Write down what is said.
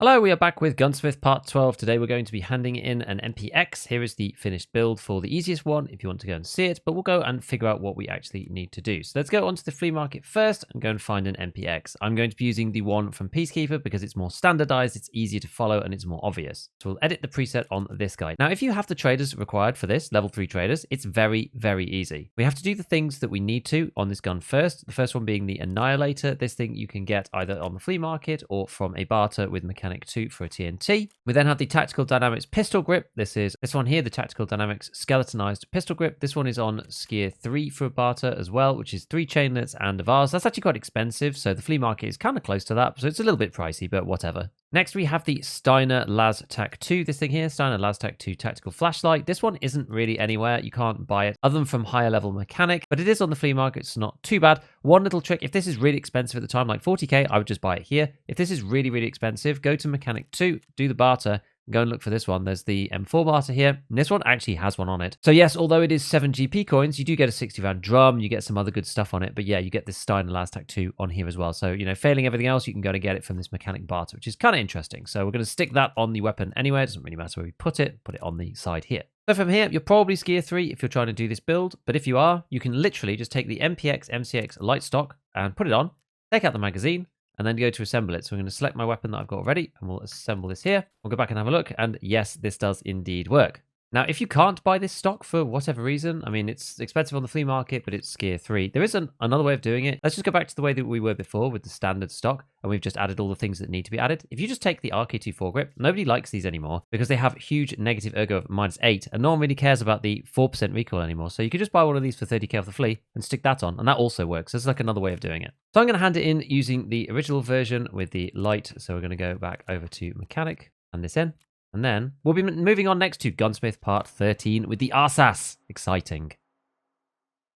Hello, we are back with Gunsmith Part 12. Today we're going to be handing in an MPX. Here is the finished build for the easiest one if you want to go and see it, but we'll go and figure out what we actually need to do. So let's go onto the flea market first and go and find an MPX. I'm going to be using the one from Peacekeeper because it's more standardized, it's easier to follow, and it's more obvious. So we'll edit the preset on this guy. Now, if you have the traders required for this, level 3 traders, it's very, very easy. We have to do the things that we need to on this gun first. The first one being the Annihilator. This thing you can get either on the flea market or from a barter with Mechanic 2 for a TNT. We then have the Tactical Dynamics pistol grip. This is this one here, the Tactical Dynamics skeletonized pistol grip. This one is on Skier 3 for a barter as well, which is 3 chainlets and a vase. That's actually quite expensive, so the flea market is kind of close to that, so it's a little bit pricey, but whatever. Next, we have the Steiner Las Tac 2, this thing here, Steiner Las Tac 2 Tactical Flashlight. This one isn't really anywhere. You can't buy it other than from higher level mechanic, but it is on the flea market. It's not too bad. One little trick, if this is really expensive at the time, like 40k, I would just buy it here. If this is really, really expensive, go to Mechanic 2, do the barter, go and look for this one. There's the M4 barter here, and this one actually has one on it. So yes, although it is 7 GP coins, you do get a 60-round drum, you get some other good stuff on it, but yeah, you get this Steiner Las Tac 2 on here as well. So, you know, failing everything else, you can go and get it from this mechanic barter, which is kind of interesting. So we're going to stick that on the weapon anyway. It doesn't really matter where we put it on the side here. So from here, you're probably Skier 3 if you're trying to do this build, but if you are, you can literally just take the MPX MCX light stock and put it on, take out the magazine, and then go to assemble it. So I'm going to select my weapon that I've got already, and we'll assemble this here. We'll go back and have a look, and yes, this does indeed work. Now, if you can't buy this stock for whatever reason, I mean, it's expensive on the flea market, but it's Skier 3. There is another way of doing it. Let's just go back to the way that we were before with the standard stock, and we've just added all the things that need to be added. If you just take the RK2 foregrip, nobody likes these anymore because they have huge negative ergo of -8, and no one really cares about the 4% recoil anymore. So you could just buy one of these for 30k off the flea and stick that on, and that also works. There's like another way of doing it. So I'm going to hand it in using the original version with the light. So we're going to go back over to mechanic and this in. And then we'll be moving on next to Gunsmith Part 13 with the RSAS. Exciting.